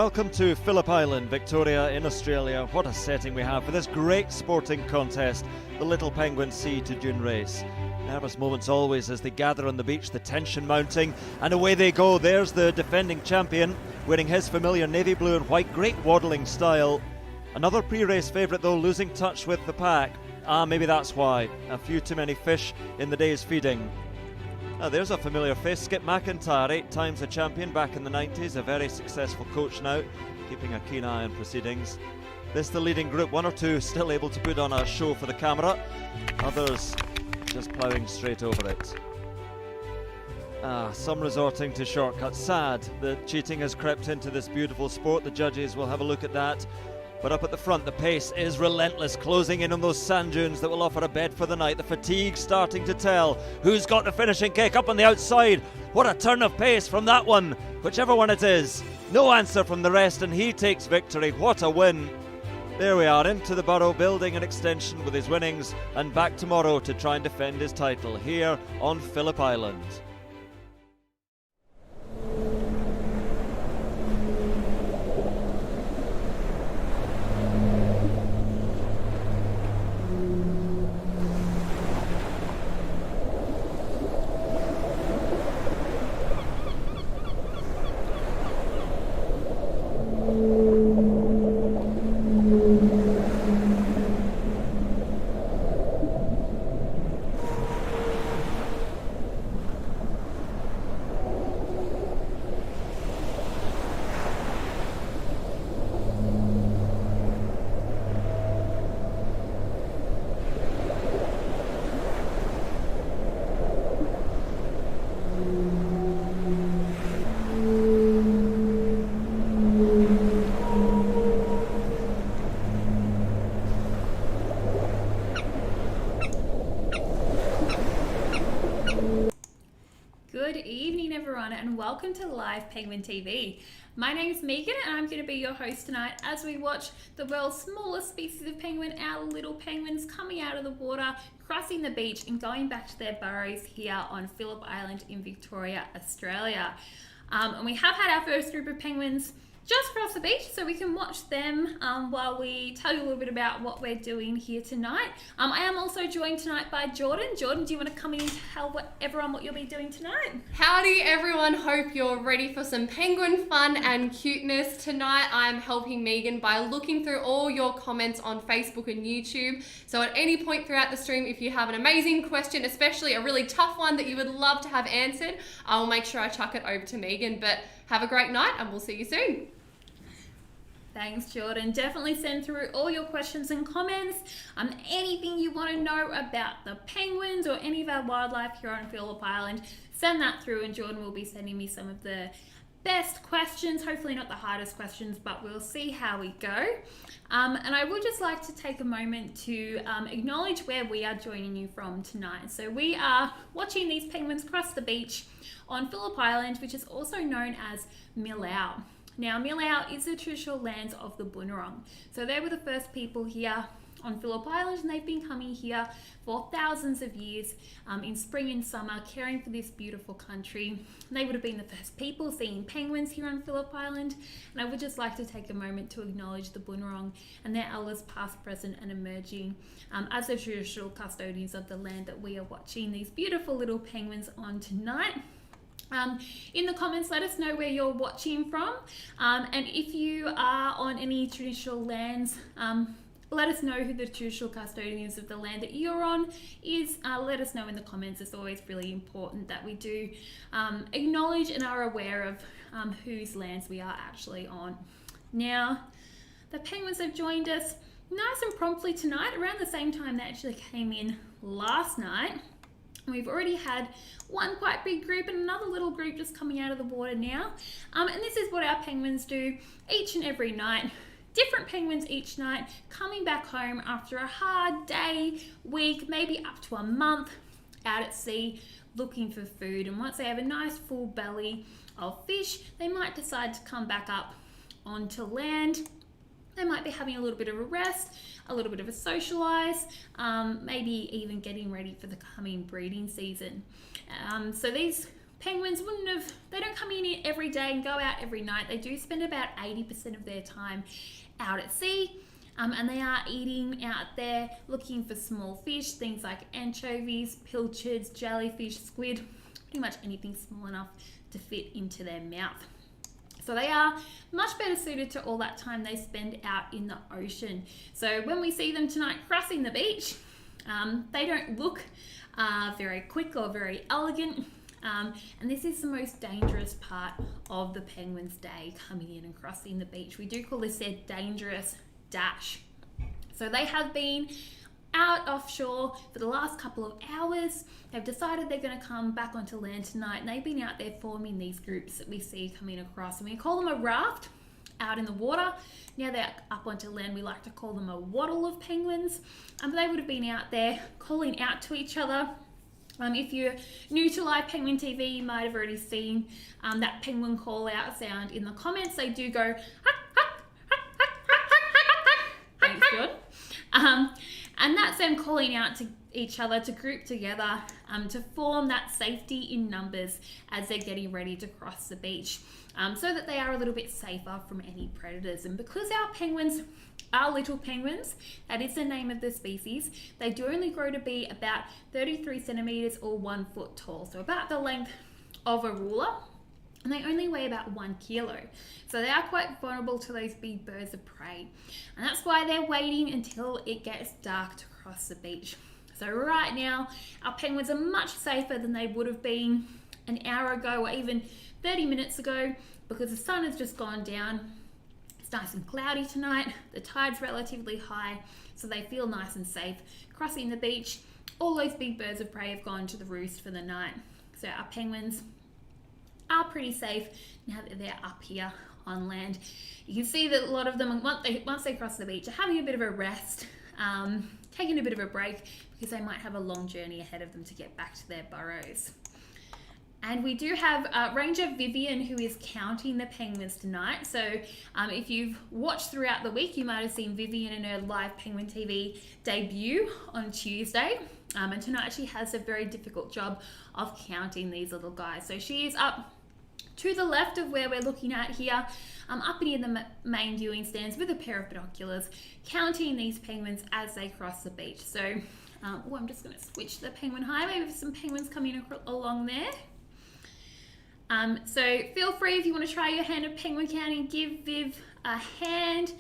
welcome to Phillip Island, Victoria in Australia. What a setting we have for this great sporting contest, the Little Penguin Sea to Dune race. Nervous moments always as they gather on the beach, the tension mounting, and away they go. There's the defending champion, wearing his familiar navy blue and white, great waddling style. Another pre-race favourite though, losing touch with the pack. Maybe that's why. A few too many fish in the day's feeding. There's a familiar face, Skip McIntyre, 8 times a champion back in the 90s, a very successful coach now, keeping a keen eye on proceedings. This the leading group, 1 or 2 still able to put on a show for the camera, others just ploughing straight over it. Some resorting to shortcuts. Sad that cheating has crept into this beautiful sport. The judges will have a look at that. But up at the front, the pace is relentless, closing in on those sand dunes that will offer a bed for the night. The fatigue starting to tell. Who's got the finishing kick up on the outside? What a turn of pace from that one, whichever one it is. No answer from the rest, and he takes victory. What a win. There we are, into the Burrow, building an extension with his winnings, and back tomorrow to try and defend his title here on Phillip Island. Good evening everyone and welcome to Live Penguin TV. My name is Megan and I'm going to be your host tonight as we watch the world's smallest species of penguin, our little penguins, coming out of the water, crossing the beach and going back to their burrows here on Phillip Island in Victoria, Australia. And we have had our first group of penguins just across the beach, so we can watch them while we tell you a little bit about what we're doing here tonight. I am also joined tonight by Jordan. Jordan, do you want to come in and tell everyone what you'll be doing tonight? Howdy everyone, hope you're ready for some penguin fun and cuteness. Tonight I'm helping Megan by looking through all your comments on Facebook and YouTube. So at any point throughout the stream, if you have an amazing question, especially a really tough one that you would love to have answered, I will make sure I chuck it over to Megan. But have a great night and we'll see you soon. Thanks, Jordan. Definitely send through all your questions and comments. Anything you want to know about the penguins or any of our wildlife here on Phillip Island, send that through and Jordan will be sending me some of the best questions. Hopefully not the hardest questions, but we'll see how we go. And I would just like to take a moment to acknowledge where we are joining you from tonight. So we are watching these penguins cross the beach on Phillip Island, which is also known as Milau. Now, Milau is the traditional lands of the Bunurong. So they were the first people here on Phillip Island, and they've been coming here for thousands of years in spring and summer, caring for this beautiful country. They would have been the first people seeing penguins here on Phillip Island, and I would just like to take a moment to acknowledge the Bunurong and their elders past, present and emerging as the traditional custodians of the land that we are watching these beautiful little penguins on tonight. In the comments, let us know where you're watching from, and if you are on any traditional lands, let us know who the traditional custodians of the land that you're on is. Let us know in the comments. It's always really important that we do acknowledge and are aware of whose lands we are actually on. Now, the penguins have joined us nice and promptly tonight, around the same time they actually came in last night. We've already had one quite big group and another little group just coming out of the water now. And this is what our penguins do each and every night. Different penguins each night, coming back home after a hard day, week, maybe up to a month out at sea looking for food. And once they have a nice full belly of fish, they might decide to come back up onto land. They might be having a little bit of a rest, a little bit of a socialise, maybe even getting ready for the coming breeding season. So these penguins they don't come in every day and go out every night. They do spend about 80% of their time out at sea. And they are eating out there, looking for small fish, things like anchovies, pilchards, jellyfish, squid, pretty much anything small enough to fit into their mouth. So they are much better suited to all that time they spend out in the ocean. So when we see them tonight crossing the beach, they don't look very quick or very elegant. And this is the most dangerous part of the penguin's day, coming in and crossing the beach. We do call this their dangerous dash. So they have been out offshore for the last couple of hours. They've decided they're going to come back onto land tonight, and they've been out there forming these groups that we see coming across, and we call them a raft out in the water. Now they're up onto land, we like to call them a waddle of penguins. They would have been out there calling out to each other. If you're new to Live Penguin TV, you might have already seen that penguin call out sound in the comments. They do go thanks, John. And that's them calling out to each other to group together to form that safety in numbers as they're getting ready to cross the beach, so that they are a little bit safer from any predators. And because our penguins are little penguins, that is the name of the species, they do only grow to be about 33 centimeters or 1 foot tall, so about the length of a ruler. And they only weigh about 1 kilo. So they are quite vulnerable to those big birds of prey. And that's why they're waiting until it gets dark to cross the beach. So right now, our penguins are much safer than they would have been an hour ago or even 30 minutes ago, because the sun has just gone down. It's nice and cloudy tonight. The tide's relatively high, so they feel nice and safe crossing the beach. All those big birds of prey have gone to the roost for the night. So our penguins are pretty safe now that they're up here on land. You can see that a lot of them, once they cross the beach, are having a bit of a rest, taking a bit of a break, because they might have a long journey ahead of them to get back to their burrows. And we do have Ranger Vivian, who is counting the penguins tonight. So if you've watched throughout the week, you might have seen Vivian in her Live Penguin TV debut on Tuesday. And tonight she has a very difficult job of counting these little guys. So she is up to the left of where we're looking at here, up near the main viewing stands with a pair of binoculars, counting these penguins as they cross the beach. So I'm just going to switch the penguin highway with some penguins coming along there. So feel free, if you want to try your hand at penguin counting, give Viv a hand.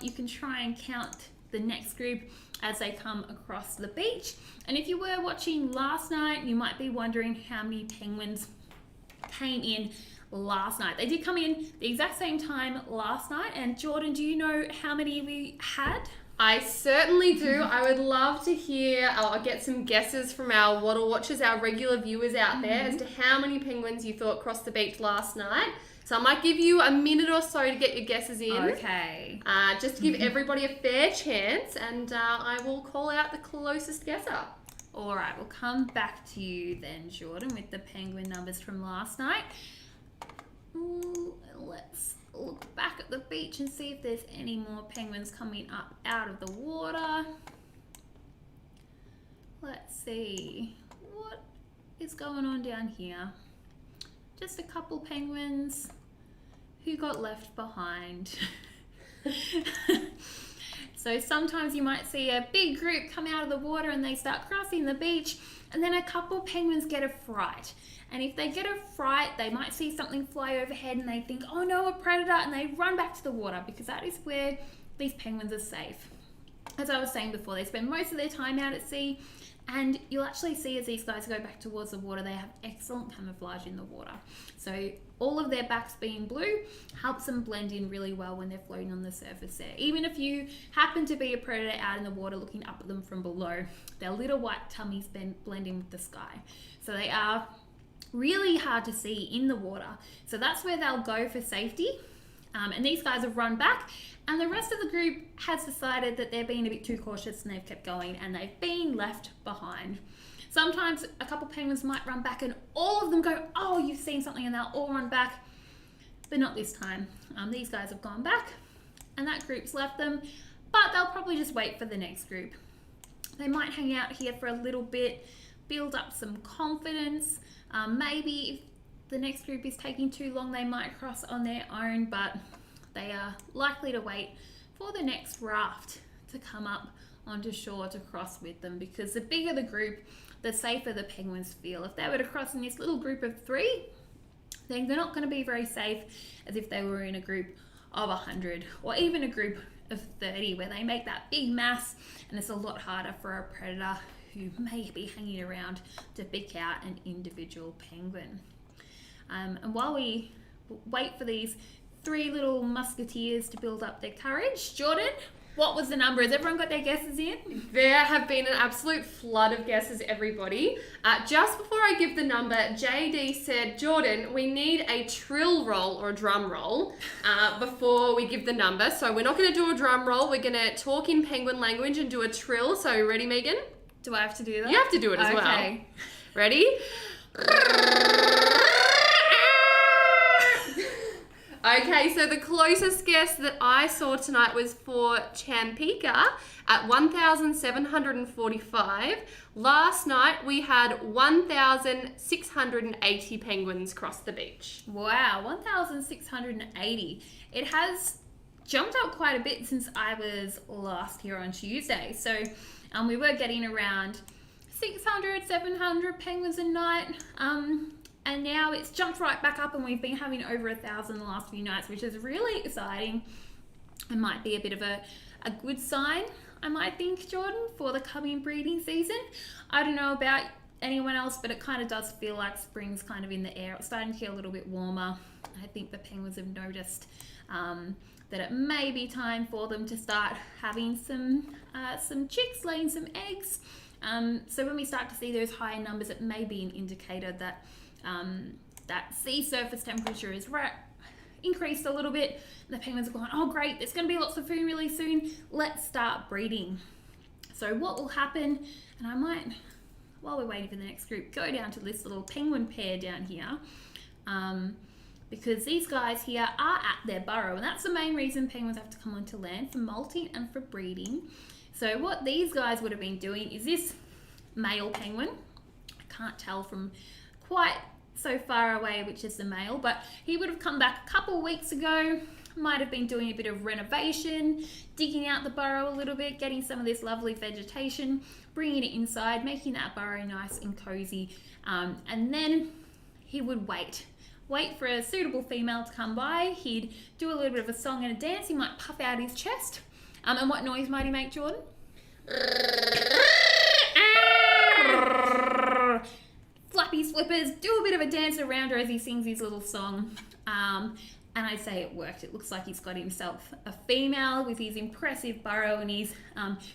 You can try and count the next group as they come across the beach. And if you were watching last night, you might be wondering how many penguins came in last night. They did come in the exact same time last night. And Jordan, do you know how many we had? I certainly do. I would love to hear or get some guesses from our Waddle Watchers, our regular viewers out there, as to how many penguins you thought crossed the beach last night. So I might give you a minute or so to get your guesses in. Okay. Just to give everybody a fair chance, and I will call out the closest guesser. All right, we'll come back to you then, Jordan, with the penguin numbers from last night. Let's look back at the beach and see if there's any more penguins coming up out of the water. Let's see what is going on down here. Just a couple penguins who got left behind. So sometimes you might see a big group come out of the water and they start crossing the beach, and then a couple penguins get a fright. And if they get a fright, they might see something fly overhead and they think, oh no, a predator, and they run back to the water, because that is where these penguins are safe. As I was saying before, they spend most of their time out at sea, and you'll actually see as these guys go back towards the water, they have excellent camouflage in the water. So all of their backs being blue helps them blend in really well when they're floating on the surface there. Even if you happen to be a predator out in the water looking up at them from below, their little white tummies blend in with the sky. So they are really hard to see in the water. So that's where they'll go for safety. And these guys have run back, and the rest of the group has decided that they're being a bit too cautious and they've kept going and they've been left behind. Sometimes a couple penguins might run back and all of them go, oh, you've seen something, and they'll all run back. But not this time. These guys have gone back and that group's left them, but they'll probably just wait for the next group. They might hang out here for a little bit, build up some confidence. Maybe the next group is taking too long, they might cross on their own, but they are likely to wait for the next raft to come up onto shore to cross with them, because the bigger the group, the safer the penguins feel. If they were to cross in this little group of 3, then they're not going to be very safe as if they were in a group of 100 or even a group of 30, where they make that big mass and it's a lot harder for a predator who may be hanging around to pick out an individual penguin. And while we wait for these 3 little musketeers to build up their courage, Jordan, what was the number? Has everyone got their guesses in? There have been an absolute flood of guesses, everybody. Just before I give the number, JD said, Jordan, we need a trill roll or a drum roll before we give the number. So we're not going to do a drum roll. We're going to talk in penguin language and do a trill. So ready, Megan? Do I have to do that? You have to do it as well. Okay. Ready? Okay, so the closest guess that I saw tonight was for Champika at 1,745. Last night we had 1,680 penguins cross the beach. Wow, 1,680. It has jumped up quite a bit since I was last here on Tuesday. So we were getting around 600, 700 penguins a night. And now it's jumped right back up, and we've been having over 1,000 the last few nights, which is really exciting. It might be a bit of a good sign, I might think, Jordan, for the coming breeding season. I don't know about anyone else, but it kind of does feel like spring's kind of in the air. It's starting to get a little bit warmer. I think the penguins have noticed that it may be time for them to start having some chicks, laying some eggs. So when we start to see those higher numbers, it may be an indicator that that sea surface temperature is increased a little bit. The penguins are going, oh great, there's going to be lots of food really soon. Let's start breeding. So what will happen, and I might, while we're waiting for the next group, go down to this little penguin pair down here, because these guys here are at their burrow, and that's the main reason penguins have to come onto land, for molting and for breeding. So what these guys would have been doing is this male penguin, I can't tell from quite so far away which is the male, but he would have come back a couple weeks ago, might have been doing a bit of renovation, digging out the burrow a little bit, getting some of this lovely vegetation, bringing it inside, making that burrow nice and cozy, and then he would wait for a suitable female to come by. He'd do a little bit of a song and a dance. He might puff out his chest, and what noise might he make, Jordan? Flap his flippers, do a bit of a dance around her as he sings his little song. And I'd say it worked. It looks like he's got himself a female with his impressive burrow and his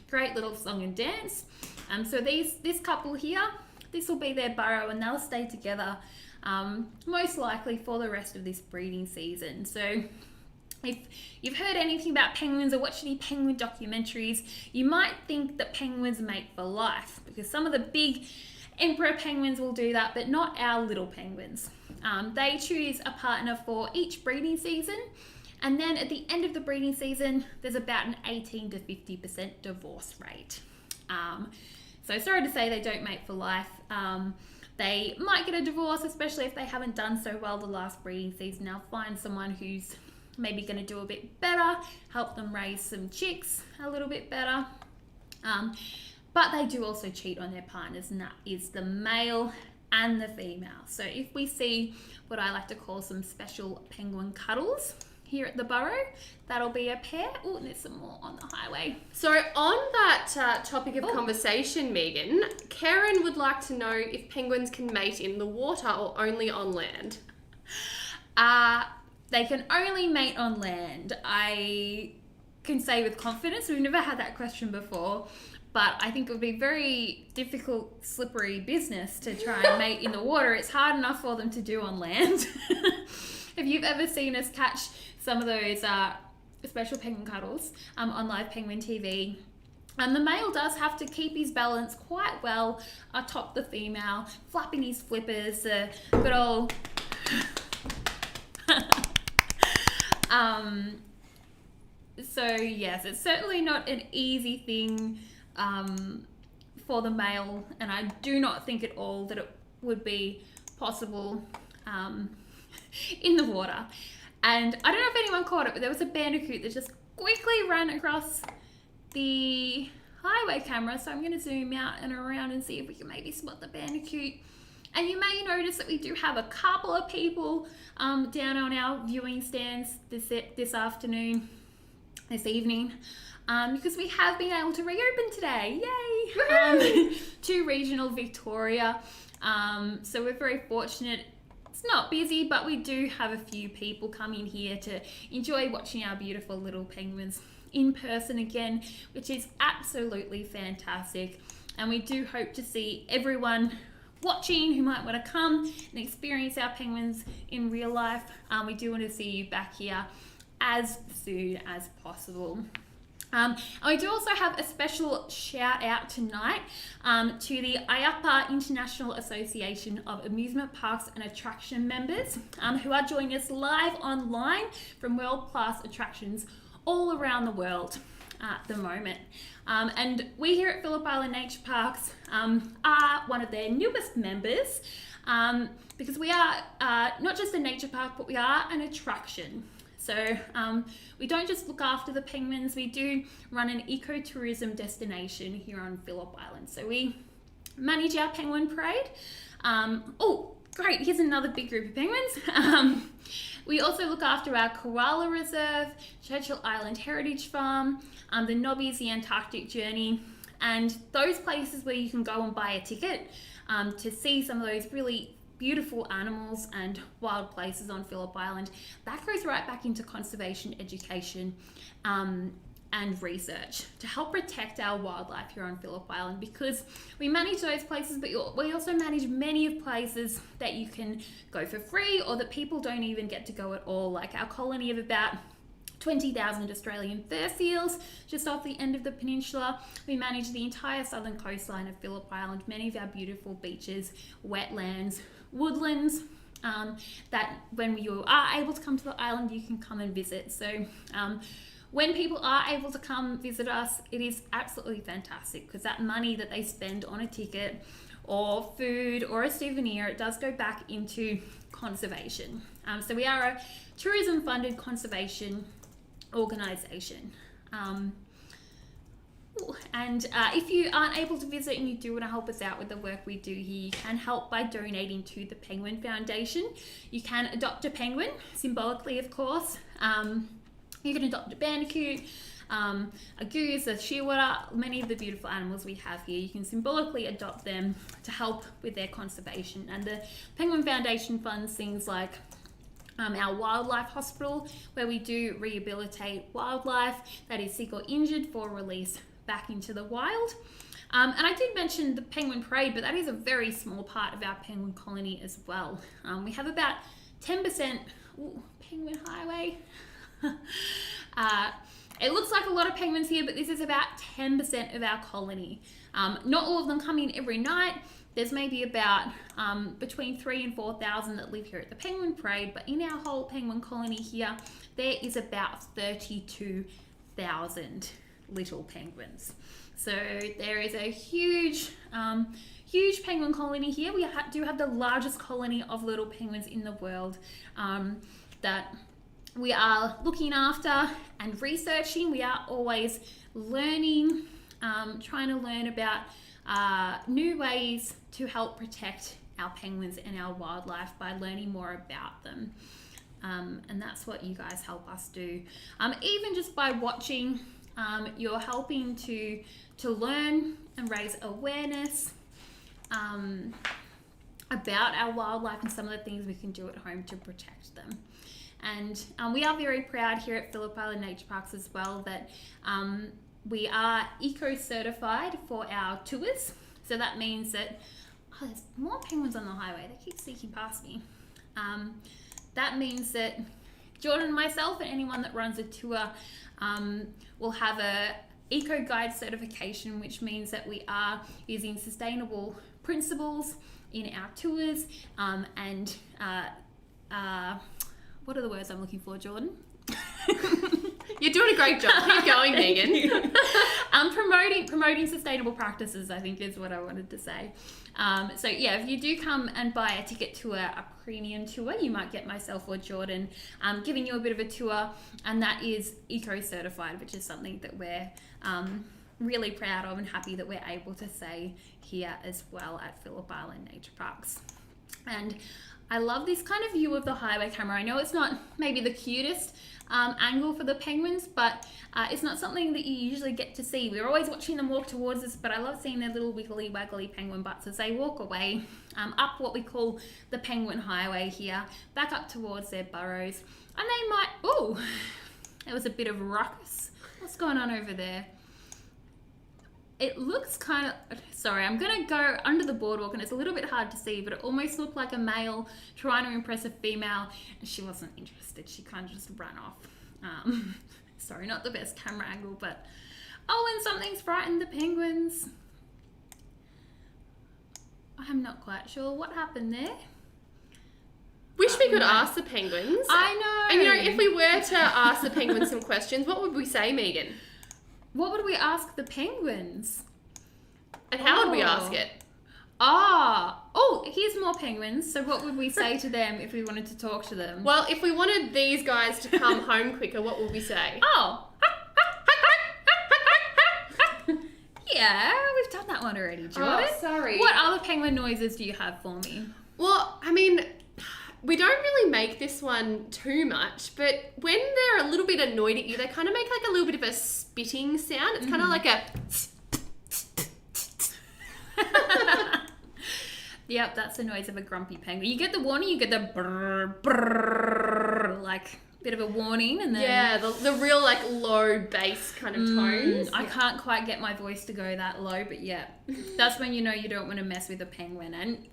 great little song and dance. So this couple here, this will be their burrow, and they'll stay together most likely for the rest of this breeding season. So if you've heard anything about penguins or watched any penguin documentaries, you might think that penguins mate for life, because some of the big emperor penguins will do that, but not our little penguins. They choose a partner for each breeding season, and then at the end of the breeding season, there's about an 18 to 50% divorce rate. So sorry to say they don't mate for life. They might get a divorce, especially if they haven't done so well the last breeding season. They'll find someone who's maybe going to do a bit better, help them raise some chicks a little bit better. But they do also cheat on their partners, and that is the male and the female. So if we see what I like to call some special penguin cuddles here at the burrow, that'll be a pair. Oh, and there's some more on the highway. So on that topic of conversation, Megan, Karen would like to know if penguins can mate in the water or only on land. They can only mate on land. I can say with confidence, we've never had that question before, but I think it would be very difficult, slippery business to try and mate in the water. It's hard enough for them to do on land. If you've ever seen us catch some of those special penguin cuddles on Live Penguin TV, the male does have to keep his balance quite well atop the female, flapping his flippers, good old... So yes, it's certainly not an easy thing for the male, and I do not think at all that it would be possible in the water. And I don't know if anyone caught it, but there was a bandicoot that just quickly ran across the highway camera. So I'm going to zoom out and around and see if we can maybe spot the bandicoot. And you may notice that we do have a couple of people down on our viewing stands this evening, because we have been able to reopen today. Yay! To regional Victoria. So we're very fortunate. It's not busy, but we do have a few people coming here to enjoy watching our beautiful little penguins in person again, which is absolutely fantastic. And we do hope to see everyone watching who might want to come and experience our penguins in real life. We do want to see you back here as soon as possible. And we do also have a special shout out tonight to the IAPA International Association of Amusement Parks and Attraction members who are joining us live online from world-class attractions all around the world at the moment. And we here at Phillip Island Nature Parks are one of their newest members because we are not just a nature park, but we are an attraction. So we don't just look after the penguins, we do run an ecotourism destination here on Phillip Island. So we manage our penguin parade. Oh, great, here's another big group of penguins. We also look after our Koala Reserve, Churchill Island Heritage Farm, the Nobbies, the Antarctic Journey, and those places where you can go and buy a ticket to see some of those really beautiful animals and wild places on Phillip Island. That goes right back into conservation education and research to help protect our wildlife here on Phillip Island, because we manage those places, but we also manage many of places that you can go for free or that people don't even get to go at all, like our colony of about 20,000 Australian fur seals just off the end of the peninsula. We manage the entire southern coastline of Phillip Island, many of our beautiful beaches, wetlands, woodlands, that when you are able to come to the island, you can come and visit. So when people are able to come visit us, it is absolutely fantastic, because that money that they spend on a ticket or food or a souvenir, it does go back into conservation. So we are a tourism funded conservation organisation. And if you aren't able to visit and you do want to help us out with the work we do here, you can help by donating to the Penguin Foundation. You can adopt a penguin, symbolically of course. You can adopt a bandicoot, a goose, a shearwater, many of the beautiful animals we have here. You can symbolically adopt them to help with their conservation. And the Penguin Foundation funds things like our wildlife hospital, where we do rehabilitate wildlife that is sick or injured for release back into the wild. And I did mention the penguin parade, but that is a very small part of our penguin colony as well. We have about 10%, penguin highway. It looks like a lot of penguins here, but this is about 10% of our colony. Not all of them come in every night. There's maybe about between 3,000 and 4,000 that live here at the Penguin Parade, but in our whole penguin colony here, there is about 32,000 little penguins. So there is a huge, huge penguin colony here. We do have the largest colony of little penguins in the world that we are looking after and researching. We are always learning, trying to learn about new ways to help protect our penguins and our wildlife by learning more about them. And that's what you guys help us do. Even just by watching, you're helping to learn and raise awareness about our wildlife and some of the things we can do at home to protect them. And we are very proud here at Phillip Island Nature Parks as well that we are eco-certified for our tours. So that means that, there's more penguins on the highway. They keep sneaking past me. That means that Jordan and myself and anyone that runs a tour will have a Eco Guide certification, which means that we are using sustainable principles in our tours and what are the words I'm looking for, Jordan? You're doing a great job. Keep going, Megan. Promoting sustainable practices, I think, is what I wanted to say. So yeah, if you do come and buy a ticket to a premium tour, you might get myself or Jordan giving you a bit of a tour, and that is eco-certified, which is something that we're really proud of and happy that we're able to say here as well at Phillip Island Nature Parks. And I love this kind of view of the highway camera. I know it's not maybe the cutest angle for the penguins, but it's not something that you usually get to see. We're always watching them walk towards us, but I love seeing their little wiggly waggly penguin butts as they walk away up what we call the Penguin Highway here, back up towards their burrows. And they might, oh, there was a bit of a ruckus. What's going on over there? It looks kind of, sorry, I'm going to go under the boardwalk and it's a little bit hard to see, but it almost looked like a male trying to impress a female, and she wasn't interested. She kind of just ran off. Sorry, not the best camera angle, but oh, and something's frightened the penguins. I'm not quite sure what happened there. Wish we could ask the penguins. I know. And you know, if we were to ask the penguins some questions, what would we say, Megan? What would we ask the penguins? And how would we ask it? Oh, here's more penguins. So what would we say to them if we wanted to talk to them? Well, if we wanted these guys to come home quicker, what would we say? Oh. Yeah, we've done that one already, Jordan. Oh, sorry. What other penguin noises do you have for me? Well, I mean, we don't really make this one too much, but when they're a little bit annoyed at you, they kind of make like a little bit of a spitting sound. It's kind of like a... Yep, that's the noise of a grumpy penguin. You get the warning, you get the brrr, brrr, like bit of a warning, and then... Yeah, the real like low bass kind of tones. I can't quite get my voice to go that low, but yeah, that's when you know you don't want to mess with a penguin. And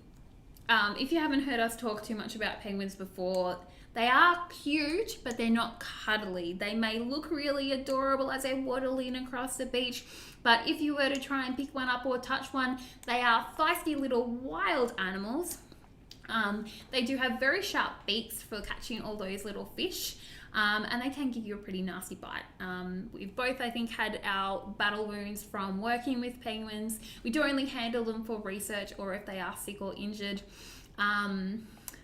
if you haven't heard us talk too much about penguins before, they are cute, but they're not cuddly. They may look really adorable as they're waddling across the beach, but if you were to try and pick one up or touch one, they are feisty little wild animals. They do have very sharp beaks for catching all those little fish, and they can give you a pretty nasty bite. We've both, I think, had our battle wounds from working with penguins. We do only handle them for research or if they are sick or injured.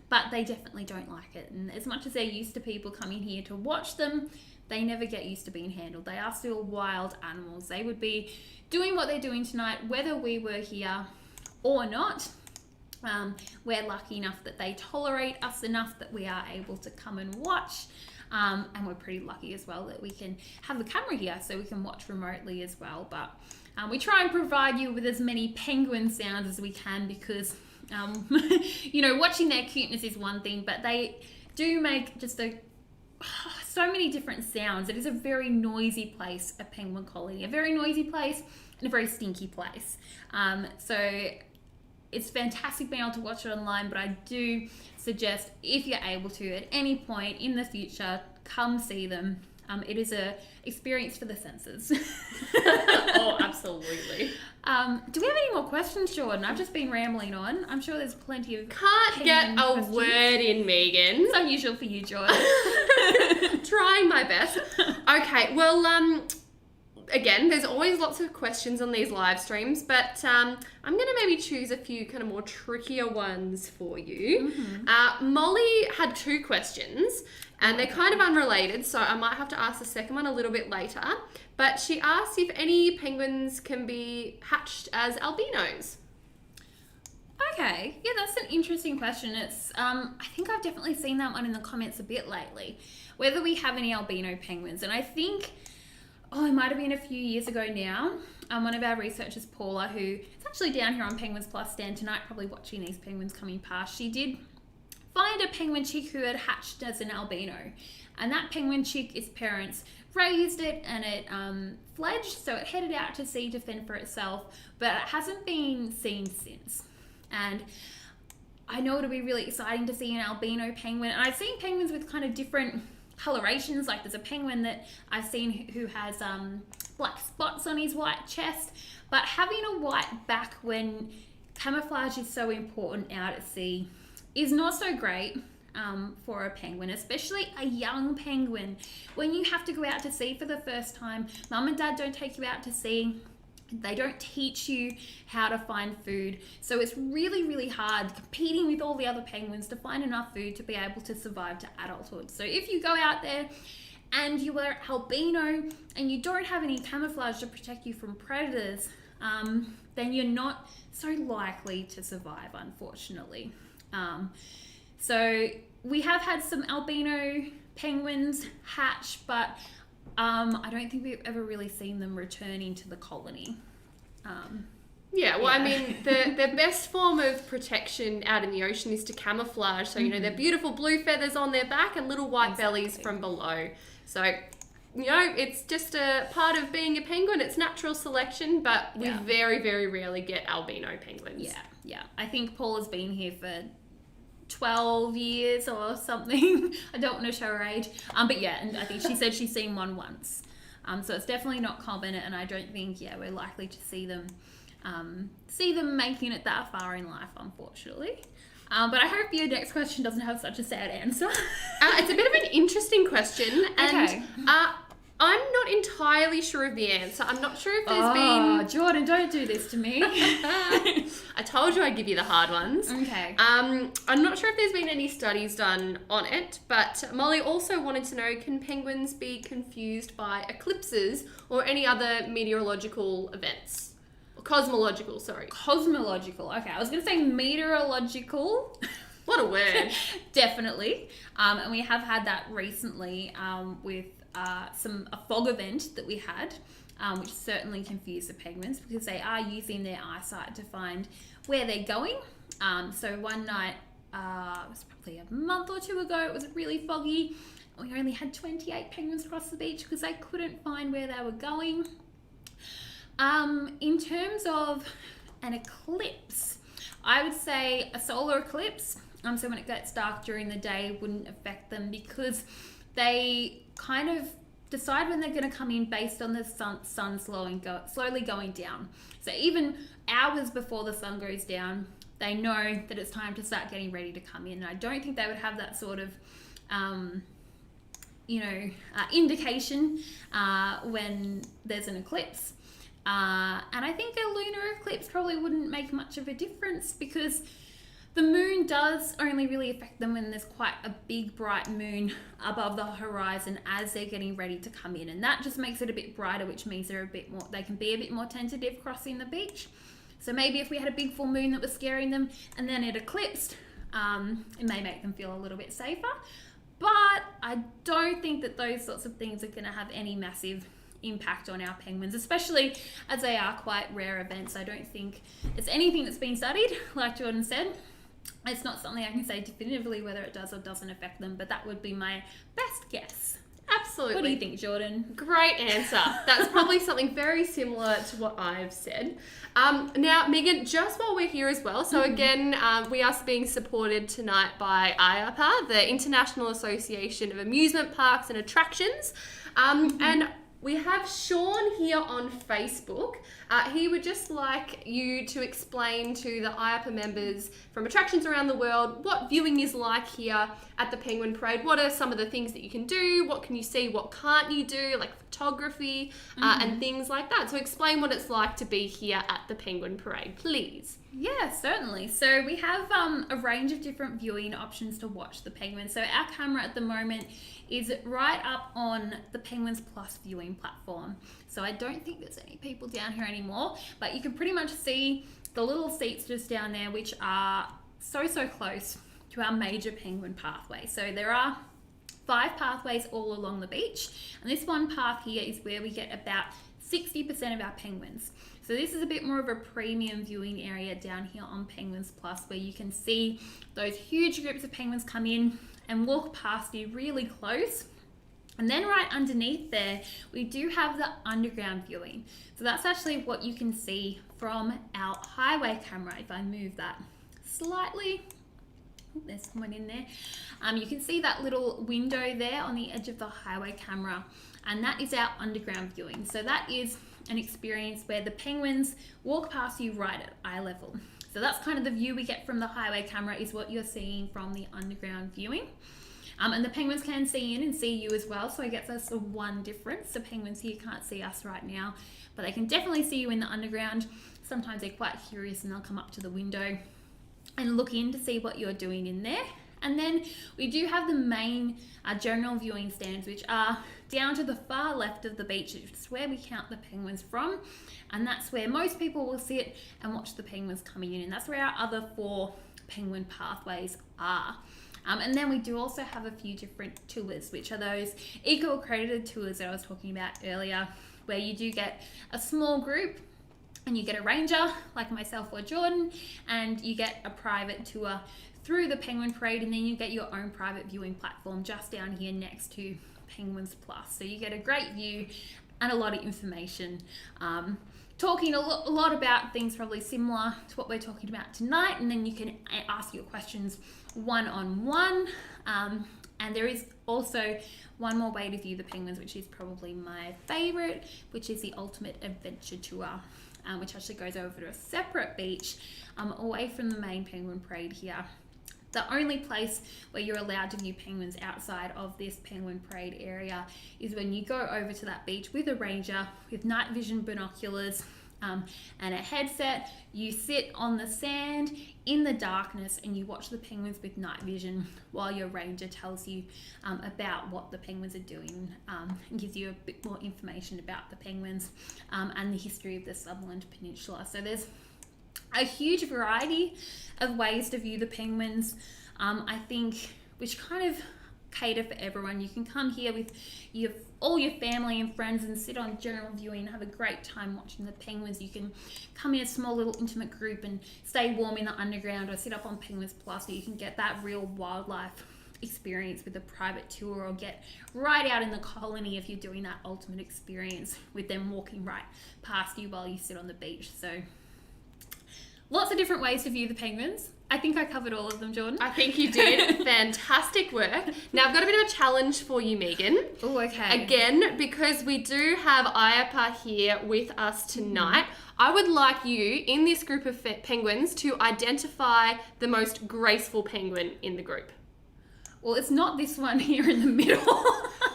But they definitely don't like it. And as much as they're used to people coming here to watch them, they never get used to being handled. They are still wild animals. They would be doing what they're doing tonight, whether we were here or not. We're lucky enough that they tolerate us enough that we are able to come and watch. And we're pretty lucky as well that we can have the camera here so we can watch remotely as well. But we try and provide you with as many penguin sounds as we can because... you know, watching their cuteness is one thing, but they do make just so many different sounds. It is a very noisy place, a penguin colony, a very noisy place and a very stinky place. So it's fantastic being able to watch it online, but I do suggest if you're able to at any point in the future, come see them. It is a experience for the senses. Oh, absolutely. Do we have any more questions, Jordan? I've just been rambling on. I'm sure there's plenty of... Can't get a questions. word in, Megan. It's unusual for you, Jordan. Trying my best. Okay, well, again, there's always lots of questions on these live streams, but I'm going to maybe choose a few kind of more trickier ones for you. Mm-hmm. Molly had 2 questions, and they're kind of unrelated, so I might have to ask the second one a little bit later. But she asked if any penguins can be hatched as albinos. Okay, yeah, that's an interesting question. It's I think I've definitely seen that one in the comments a bit lately, whether we have any albino penguins. And I think, it might have been a few years ago now, one of our researchers, Paula, who is actually down here on Penguins Plus stand tonight, probably watching these penguins coming past, she did find a penguin chick who had hatched as an albino. And that penguin chick, its parents raised it and it fledged, so it headed out to sea to fend for itself, but it hasn't been seen since. And I know it'll be really exciting to see an albino penguin. And I've seen penguins with kind of different colorations. Like there's a penguin that I've seen who has black spots on his white chest. But having a white back when camouflage is so important out at sea is not so great. for a penguin, especially a young penguin. When you have to go out to sea for the first time, mum and dad don't take you out to sea. They don't teach you how to find food. So it's really, really hard competing with all the other penguins to find enough food to be able to survive to adulthood. So if you go out there and you are albino and you don't have any camouflage to protect you from predators, then you're not so likely to survive, unfortunately. So we have had some albino penguins hatch, but I don't think we've ever really seen them returning to the colony. I mean, the best form of protection out in the ocean is to camouflage. So, you know, they're beautiful blue feathers on their back and little white bellies from below. So, you know, it's just a part of being a penguin. It's natural selection, but we very, very rarely get albino penguins. Yeah. I think Paula's been here for 12 years or something. I don't want to show her age. But yeah, and I think she said she's seen one once. So it's definitely not common, and I don't think, we're likely to see them making it that far in life, unfortunately. But I hope your next question doesn't have such a sad answer. It's a bit of an interesting question, and Okay. I'm not entirely sure of the answer. I'm not sure if there's been... Jordan, don't do this to me. I told you I'd give you the hard ones. Okay. I'm not sure if there's been any studies done on it, but Molly also wanted to know, can penguins be confused by eclipses or any other meteorological events? Or cosmological, sorry. Cosmological. Okay, I was going to say meteorological. What a word. Definitely. And we have had that recently with a fog event that we had, which certainly confused the penguins because they are using their eyesight to find where they're going. So one night, it was probably a month or two ago, it was really foggy. We only had 28 penguins across the beach because they couldn't find where they were going. In terms of an eclipse, I would say a solar eclipse. So when it gets dark during the day, wouldn't affect them because they kind of decide when they're going to come in based on the sun slowly going down. So even hours before the sun goes down, they know that it's time to start getting ready to come in. And I don't think they would have that sort of, indication when there's an eclipse. And I think a lunar eclipse probably wouldn't make much of a difference because the moon does only really affect them when there's quite a big bright moon above the horizon as they're getting ready to come in, and that just makes it a bit brighter, which means they can be a bit more tentative crossing the beach. So maybe if we had a big full moon that was scaring them and then it eclipsed, it may make them feel a little bit safer. But I don't think that those sorts of things are going to have any massive impact on our penguins, especially as they are quite rare events. I don't think it's anything that's been studied, like Jordan said. It's not something I can say definitively whether it does or doesn't affect them, but that would be my best guess. Absolutely. What do you think, Jordan? Great answer. That's probably something very similar to what I've said. Now, Megan, just while we're here as well, so again, we are being supported tonight by IAAPA, the International Association of Amusement Parks and Attractions, and we have Sean here on Facebook. He would just like you to explain to the IAAPA members from attractions around the world what viewing is like here at the Penguin Parade. What are some of the things that you can do? What can you see? What can't you do? Like photography and things like that. So explain what it's like to be here at the Penguin Parade, please. Yeah, certainly. So we have a range of different viewing options to watch the penguins. So our camera at the moment is right up on the Penguins Plus viewing platform. So I don't think there's any people down here anymore, but you can pretty much see the little seats just down there, which are so close to our major penguin pathway. So there are 5 pathways all along the beach, and this one path here is where we get about 60% of our penguins. So this is a bit more of a premium viewing area down here on Penguins Plus, where you can see those huge groups of penguins come in and walk past you really close. And then right underneath there, we do have the underground viewing. So that's actually what you can see from our highway camera. If I move that slightly, there's someone in there. You can see that little window there on the edge of the highway camera, and that is our underground viewing. So that is an experience where the penguins walk past you right at eye level. So that's kind of the view we get from the highway camera, is what you're seeing from the underground viewing. And the penguins can see in and see you as well, so I guess that's the one difference. The penguins here can't see us right now, but they can definitely see you in the underground. Sometimes they're quite curious and they'll come up to the window and look in to see what you're doing in there. And then we do have the main general viewing stands, which are down to the far left of the beach, which is where we count the penguins from. And that's where most people will sit and watch the penguins coming in. And that's where our other 4 penguin pathways are. And then we do also have a few different tours, which are those eco-accredited tours that I was talking about earlier, where you do get a small group and you get a ranger like myself or Jordan, and you get a private tour through the Penguin Parade, and then you get your own private viewing platform just down here next to Penguins Plus. So you get a great view and a lot of information. Talking a lot about things probably similar to what we're talking about tonight, and then you can ask your questions one-on-one. And there is also one more way to view the penguins, which is probably my favorite, which is the Ultimate Adventure Tour, which actually goes over to a separate beach away from the main Penguin Parade here. The only place where you're allowed to view penguins outside of this Penguin Parade area is when you go over to that beach with a ranger with night vision binoculars and a headset. You sit on the sand in the darkness and you watch the penguins with night vision while your ranger tells you about what the penguins are doing and gives you a bit more information about the penguins and the history of the Sutherland Peninsula. So there's a huge variety of ways to view the penguins, I think, which kind of cater for everyone. You can come here with all your family and friends and sit on general viewing and have a great time watching the penguins. You can come in a small little intimate group and stay warm in the underground, or sit up on Penguins Plus, so you can get that real wildlife experience with a private tour, or get right out in the colony if you're doing that ultimate experience with them walking right past you while you sit on the beach. So lots of different ways to view the penguins. I think I covered all of them, Jordan. I think you did. Fantastic work. Now, I've got a bit of a challenge for you, Megan. Oh, okay. Again, because we do have Ayapa here with us tonight, I would like you, in this group of penguins, to identify the most graceful penguin in the group. Well, it's not this one here in the middle.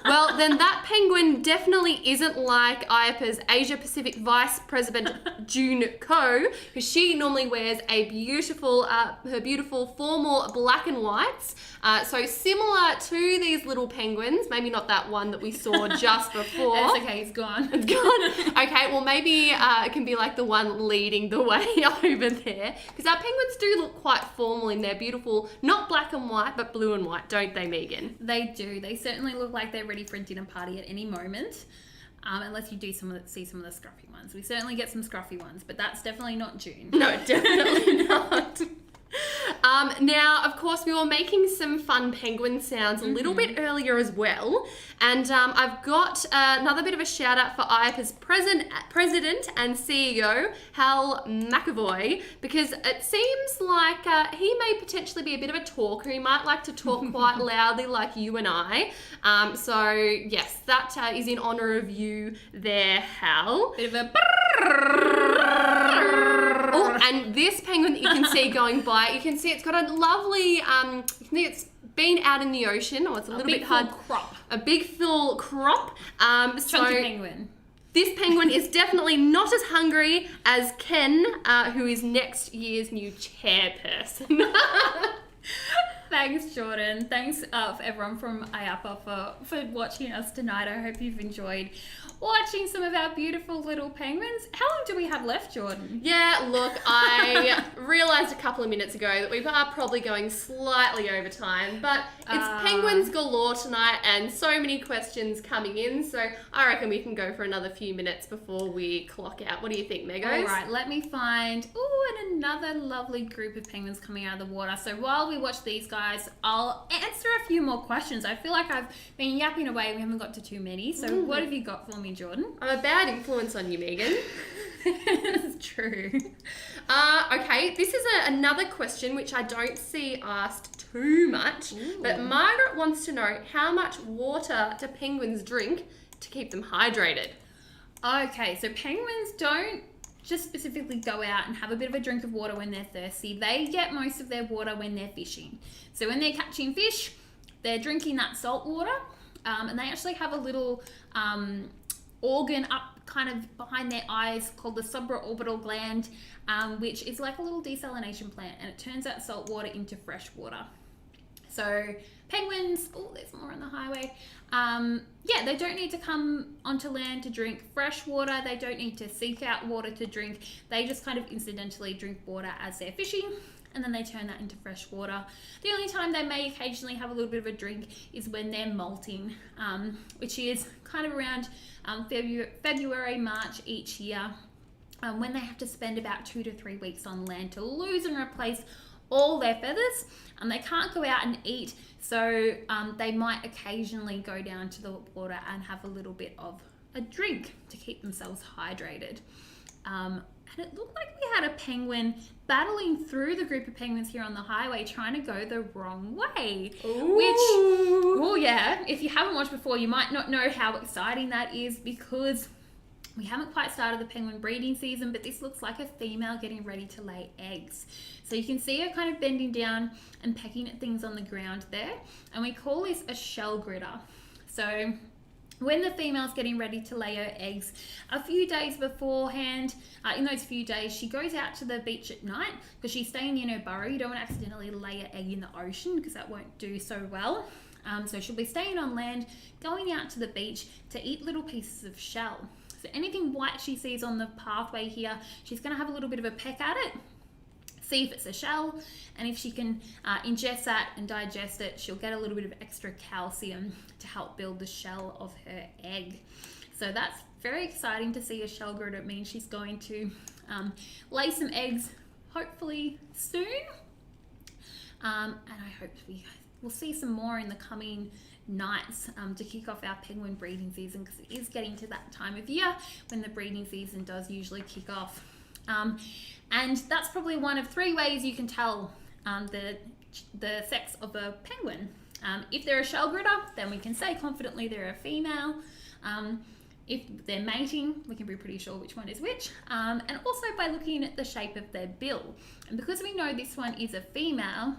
Well, then that penguin definitely isn't like Ayapa's Asia Pacific Vice President June Ko, because she normally wears a beautiful, her beautiful formal black and whites. So similar to these little penguins, maybe not that one that we saw just before. That's okay, it's gone. It's gone. Okay, well maybe it can be like the one leading the way over there, because our penguins do look quite formal in their beautiful, not black and white, but blue and white, don't they, Megan? They do. They certainly look like they're ready for a dinner party at any moment, unless you do see some of the scruffy ones. We certainly get some scruffy ones, but that's definitely not June. No, definitely not. Now, of course, we were making some fun penguin sounds a little bit earlier as well. And I've got another bit of a shout out for Ayapa's president and CEO, Hal McAvoy, because it seems like he may potentially be a bit of a talker. He might like to talk quite loudly like you and I. So, yes, that is in honour of you there, Hal. Bit of a... Oh, and this penguin that you can see going by, you can see it's got a lovely, you can see it's been out in the ocean, or it's a little bit hard. Crop. A big full crop. Chunky penguin. This penguin is definitely not as hungry as Ken, who is next year's new chairperson. Thanks, Jordan. Thanks for everyone from Ayapa for watching us tonight. I hope you've enjoyed watching some of our beautiful little penguins. How long do we have left, Jordan? Yeah, look, I realised a couple of minutes ago that we are probably going slightly over time, but it's penguins galore tonight and so many questions coming in, so I reckon we can go for another few minutes before we clock out. What do you think, Megos? All right, let me find... and another lovely group of penguins coming out of the water. So while we watch these guys, I'll answer a few more questions. I feel like I've been yapping away. We haven't got to too many. So what have you got for me, Jordan? I'm a bad influence on you, Megan. That's true. Okay, this is another question which I don't see asked too much, but Margaret wants to know, how much water do penguins drink to keep them hydrated? Okay, so penguins don't just specifically go out and have a bit of a drink of water when they're thirsty. They get most of their water when they're fishing. So when they're catching fish, they're drinking that salt water, and they actually have a little organ up kind of behind their eyes called the supraorbital gland, which is like a little desalination plant, and it turns that salt water into fresh water. So penguins, oh, there's more on the highway. Yeah, they don't need to come onto land to drink fresh water. They don't need to seek out water to drink. They just kind of incidentally drink water as they're fishing, and then they turn that into fresh water. The only time they may occasionally have a little bit of a drink is when they're molting, which is kind of around February, March each year, when they have to spend about 2 to 3 weeks on land to lose and replace all their feathers, and they can't go out and eat, so they might occasionally go down to the water and have a little bit of a drink to keep themselves hydrated. And it looked like we had a penguin battling through the group of penguins here on the highway, trying to go the wrong way. Ooh. Which, oh yeah, if you haven't watched before, you might not know how exciting that is, because we haven't quite started the penguin breeding season, but this looks like a female getting ready to lay eggs. So you can see her kind of bending down and pecking at things on the ground there, and we call this a shell gritter. So when the female's getting ready to lay her eggs, a few days beforehand, in those few days, she goes out to the beach at night because she's staying in her burrow. You don't want to accidentally lay an egg in the ocean because that won't do so well. So she'll be staying on land, going out to the beach to eat little pieces of shell. So anything white she sees on the pathway here, she's going to have a little bit of a peck at it, see if it's a shell, and if she can ingest that and digest it, she'll get a little bit of extra calcium to help build the shell of her egg. So that's very exciting to see a shell gritter. It means she's going to lay some eggs, hopefully soon. And I hope we'll see some more in the coming nights to kick off our penguin breeding season, because it is getting to that time of year when the breeding season does usually kick off. And that's probably one of 3 ways you can tell the sex of a penguin. If they're a shell gritter, then we can say confidently they're a female. If they're mating, we can be pretty sure which one is which. And also by looking at the shape of their bill. And because we know this one is a female,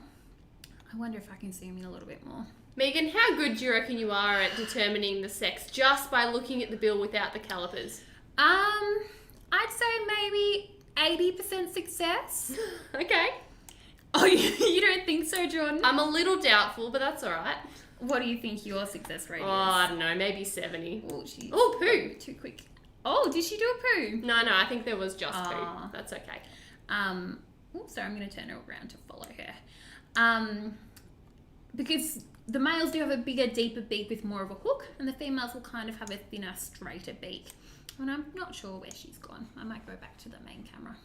I wonder if I can zoom in a little bit more. Megan, how good do you reckon you are at determining the sex just by looking at the bill without the calipers? I'd say maybe 80% success. Okay. Oh, you don't think so, Jordan? I'm a little doubtful, but that's all right. What do you think your success rate is? Oh, I don't know, maybe 70. Oh, she's Oh, poo. too quick. Oh, did she do a poo? No, I think there was just poo. Aw. That's okay. Sorry, I'm going to turn her around to follow her. Because the males do have a bigger, deeper beak with more of a hook, and the females will kind of have a thinner, straighter beak. And I'm not sure where she's gone. I might go back to the main camera.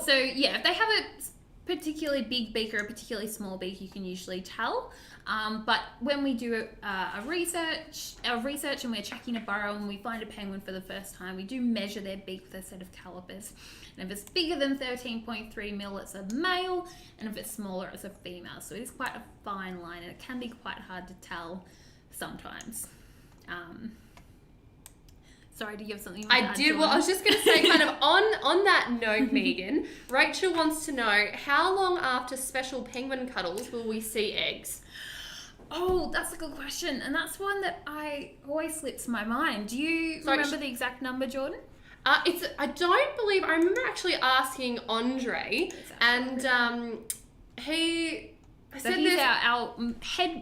So yeah, if they have a particularly big beak or a particularly small beak, you can usually tell. But when we do our research and we're checking a burrow and we find a penguin for the first time, we do measure their beak with a set of calipers. And if it's bigger than 13.3 mil, it's a male, and if it's smaller, it's a female. So it is quite a fine line, and it can be quite hard to tell sometimes. Sorry, do you have something you want to add, I did. Well, I was just going to say, kind of on that note, Megan, Rachel wants to know, how long after special penguin cuddles will we see eggs? Oh, that's a good question, and that's one that always slips my mind. Do you remember the exact number, Jordan? I don't believe, I remember actually asking Andre, and he said he's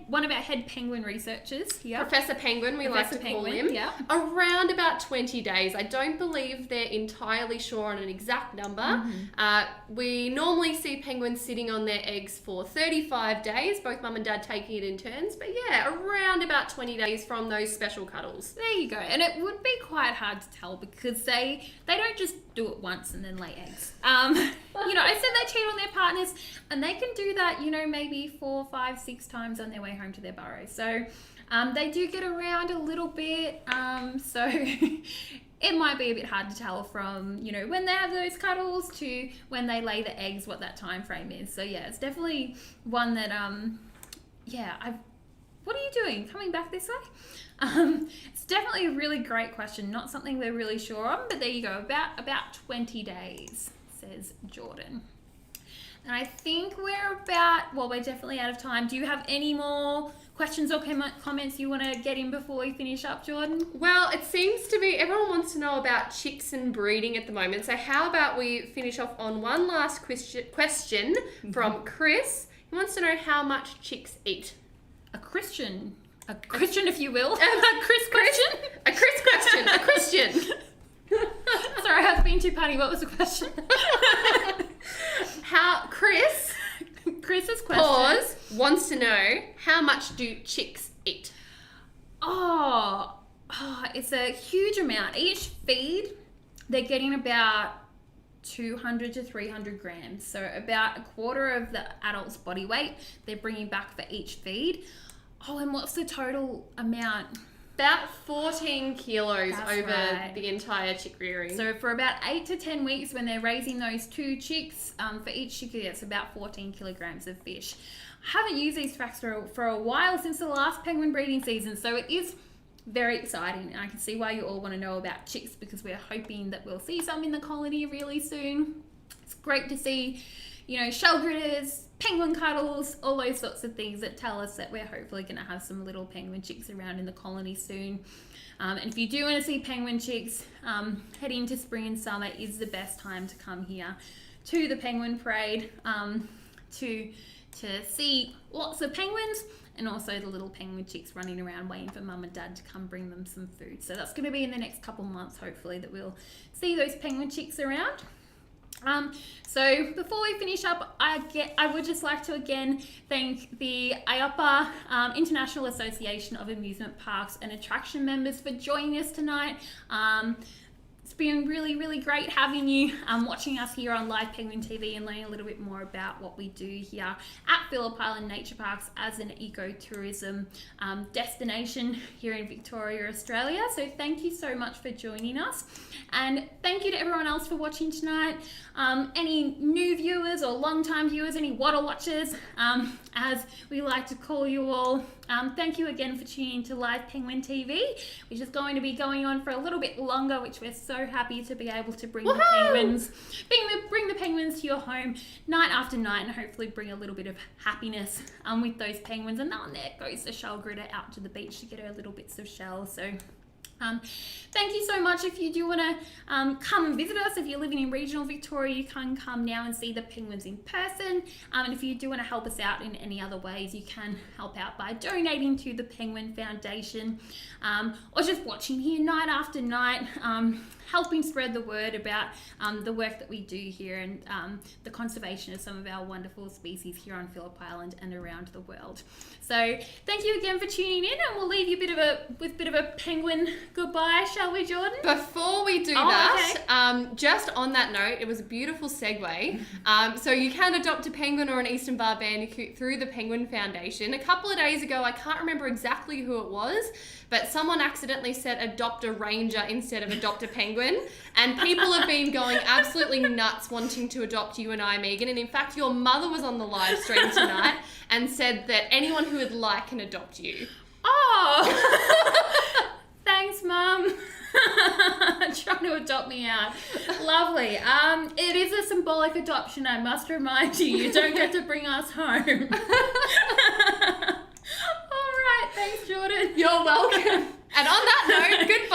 one of our head penguin researchers here. Professor Penguin, we like to call him. Yeah. Around about 20 days. I don't believe they're entirely sure on an exact number. Mm-hmm. We normally see penguins sitting on their eggs for 35 days, both mum and dad taking it in turns. But yeah, around about 20 days from those special cuddles. There you go. And it would be quite hard to tell because they don't just do it once and then lay eggs. I said they cheat on their partners, and they can do that, maybe 4, 5, 6 times on their way home to their burrow. So they do get around a little bit. So it might be a bit hard to tell from, when they have those cuddles to when they lay the eggs, what that time frame is. So yeah, it's definitely one that, what do you doing? Coming back this way? It's definitely a really great question. Not something we're really sure on, but there you go. About 20 days, says Jordan. And I think we're definitely out of time. Do you have any more questions or comments you want to get in before we finish up, Jordan? Well, it seems to be everyone wants to know about chicks and breeding at the moment. So how about we finish off on one last question from Chris. He wants to know how much chicks eat. A Christian, if you will. A Chris question? A Chris question. A Christian. Sorry, I was being too punny. What was the question? Chris's question wants to know how much do chicks eat? Oh, it's a huge amount. Each feed, they're getting about 200 to 300 grams. So about a quarter of the adult's body weight they're bringing back for each feed. Oh, and what's the total amount? About 14 kilos. That's over right. The entire chick rearing. So for about 8 to 10 weeks when they're raising those 2 chicks, for each chick it's about 14 kilograms of fish. I haven't used these facts for a while, since the last penguin breeding season, so it is very exciting, and I can see why you all want to know about chicks, because we're hoping that we'll see some in the colony really soon. It's great to see, shell gritters, penguin cuddles, all those sorts of things that tell us that we're hopefully going to have some little penguin chicks around in the colony soon. And if you do want to see penguin chicks, heading into spring and summer is the best time to come here to the penguin parade to see lots of penguins, and also the little penguin chicks running around waiting for mum and dad to come bring them some food. So that's going to be in the next couple months, hopefully, that we'll see those penguin chicks around. So before we finish up, I would just like to again thank the IAAPA International Association of Amusement Parks and Attraction members for joining us tonight. It's been really, really great having you watching us here on Live Penguin TV and learning a little bit more about what we do here at Phillip Island Nature Parks as an ecotourism destination here in Victoria, Australia. So thank you so much for joining us, and thank you to everyone else for watching tonight. Any new viewers or long-time viewers, any water watchers, as we like to call you all, thank you again for tuning in to Live Penguin TV, which is going to be going on for a little bit longer, which we're so happy to be able to bring the penguins, bring the penguins to your home night after night, and hopefully bring a little bit of happiness with those penguins. And then there goes the shell gritter out to the beach to get her little bits of shell. So thank you so much. If you do want to come and visit us, if you're living in regional Victoria, you can come now and see the penguins in person. And if you do want to help us out in any other ways, you can help out by donating to the Penguin Foundation, or just watching here night after night, helping spread the word about the work that we do here, and the conservation of some of our wonderful species here on Phillip Island and around the world. So thank you again for tuning in, and we'll leave you with a bit of a penguin goodbye, shall we, Jordan? Before we do just on that note, it was a beautiful segue. So you can adopt a penguin or an Eastern Bar Bandicoot through the Penguin Foundation. A couple of days ago, I can't remember exactly who it was, but someone accidentally said adopt a ranger instead of adopt a penguin, and people have been going absolutely nuts wanting to adopt you and I, Megan. And in fact, your mother was on the live stream tonight and said that anyone who would like can adopt you. Oh! Thanks, Mum. Trying to adopt me out. Lovely. It is a symbolic adoption, I must remind you. You don't get to bring us home. All right. Thanks, Jordan. You're welcome. And on that note, goodbye.